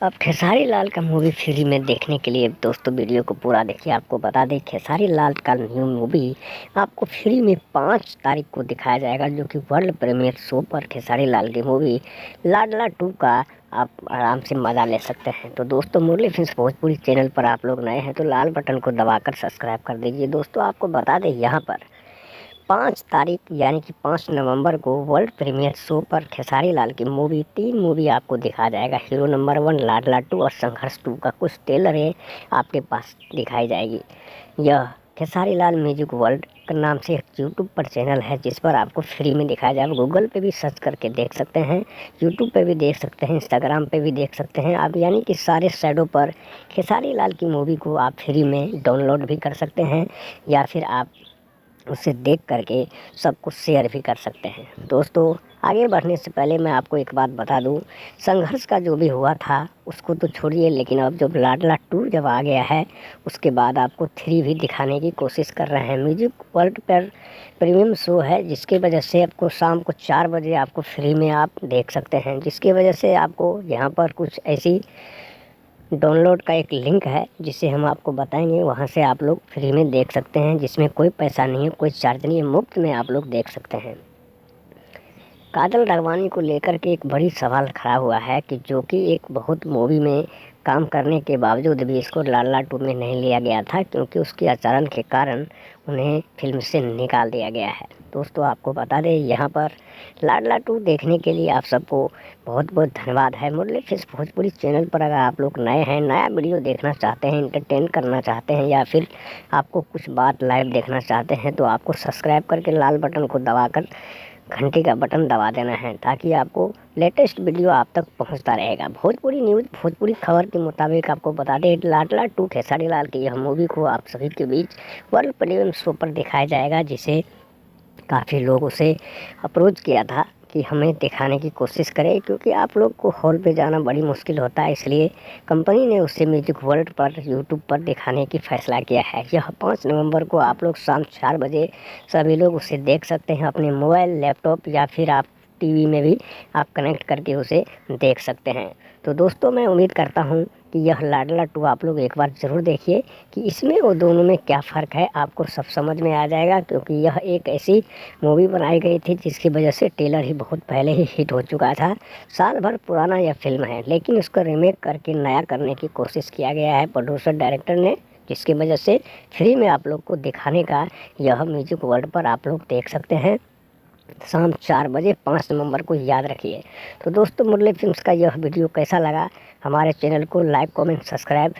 अब खेसारी लाल का movie free में देखने के लिए दोस्तों वीडियो को पूरा देखिए। आपको बता दें खेसारी लाल का न्यू मूवी आपको फ्री में 5 तारीख को दिखाया जाएगा, जो कि वर्ल्ड प्रीमियर शो पर खेसारी लाल की मूवी लाडला 2 का आप आराम से मज़ा ले सकते हैं। तो दोस्तों मुरली फिल्म्स भोजपुरी चैनल पर आप लोग नए हैं तो लाल बटन को दबाकर सब्सक्राइब कर दीजिए। दोस्तों आपको बता दें यहाँ पर 5 तारीख यानी कि 5 नवंबर को वर्ल्ड प्रीमियर शो पर खेसारी लाल की मूवी 3 मूवी आपको दिखाया जाएगा। हीरो नंबर 1 लाडला 2 और संघर्ष 2 का कुछ ट्रेलर है आपके पास दिखाई जाएगी। यह खेसारी लाल म्यूजिक वर्ल्ड के नाम से एक यूट्यूब पर चैनल है जिस पर आपको फ्री में दिखाया जाएगा। गूगल पे भी सर्च करके देख सकते हैं, यूट्यूब पे भी देख सकते हैं, इंस्टाग्राम पे भी देख सकते हैं आप, यानी कि सारे साइडों पर खेसारी लाल की मूवी को आप फ्री में डाउनलोड भी कर सकते हैं या फिर आप उसे देख करके सब कुछ शेयर भी कर सकते हैं। दोस्तों आगे बढ़ने से पहले मैं आपको एक बात बता दूं, संघर्ष का जो भी हुआ था उसको तो छोड़िए, लेकिन अब जब लाडला 2 जब आ गया है उसके बाद आपको 3 भी दिखाने की कोशिश कर रहे हैं। म्यूजिक वर्ल्ड पर प्रीमियम शो है जिसकी वजह से आपको शाम को 4 बजे आपको फ्री में आप देख सकते हैं, जिसकी वजह से आपको यहाँ पर कुछ ऐसी डाउनलोड का एक लिंक है जिसे हम आपको बताएंगे, वहां से आप लोग फ्री में देख सकते हैं, जिसमें कोई पैसा नहीं है, कोई चार्ज नहीं है, मुफ्त में आप लोग देख सकते हैं। काजल राघवानी को लेकर के एक बड़ी सवाल खड़ा हुआ है कि जो कि एक बहुत मूवी में काम करने के बावजूद भी इसको लाडला 2 में नहीं लिया गया था, क्योंकि उसके आचरण के कारण उन्हें फिल्म से निकाल दिया गया है। दोस्तों आपको बता दें यहाँ पर लाडला 2 देखने के लिए आप सबको बहुत बहुत धन्यवाद है। मुरली फिल्म्स भोजपुरी चैनल पर अगर आप लोग नए हैं, नया वीडियो देखना चाहते हैं, इंटरटेन करना चाहते हैं या फिर आपको कुछ बात लाइव देखना चाहते हैं तो आपको सब्सक्राइब करके लाल बटन को दबाकर घंटी का बटन दबा देना है, ताकि आपको लेटेस्ट वीडियो आप तक पहुंचता रहेगा। भोजपुरी न्यूज़ भोजपुरी खबर के मुताबिक आपको बता दें लाडला 2 खेसारी लाल की यह मूवी को आप सभी के बीच वर्ल्ड प्रीमियर शो पर दिखाया जाएगा, जिसे काफ़ी लोगों से अप्रोच किया था कि हमें दिखाने की कोशिश करें, क्योंकि आप लोग को हॉल पे जाना बड़ी मुश्किल होता है, इसलिए कंपनी ने उसे म्यूजिक वर्ल्ड पर यूट्यूब पर दिखाने की फ़ैसला किया है। यह 5 नवंबर को आप लोग शाम 4 बजे सभी लोग उसे देख सकते हैं अपने मोबाइल, लैपटॉप या फिर आप टीवी में भी आप कनेक्ट करके उसे देख सकते हैं। तो दोस्तों मैं उम्मीद करता हूँ कि यह लाडला 2 आप लोग एक बार ज़रूर देखिए कि इसमें और दोनों में क्या फ़र्क है, आपको सब समझ में आ जाएगा, क्योंकि यह एक ऐसी मूवी बनाई गई थी जिसकी वजह से ट्रेलर ही बहुत पहले ही हिट हो चुका था। साल भर पुराना यह फिल्म है, लेकिन उसका रीमेक करके नया करने की कोशिश किया गया है प्रोड्यूसर डायरेक्टर ने, जिसकी वजह से फ्री में आप लोग को दिखाने का यह म्यूजिक वर्ल्ड पर आप लोग देख सकते हैं शाम 4 बजे 5 नवंबर को, याद रखिए। तो दोस्तों मुरली फिल्म्स का यह वीडियो कैसा लगा, हमारे चैनल को लाइक, कमेंट, सब्सक्राइब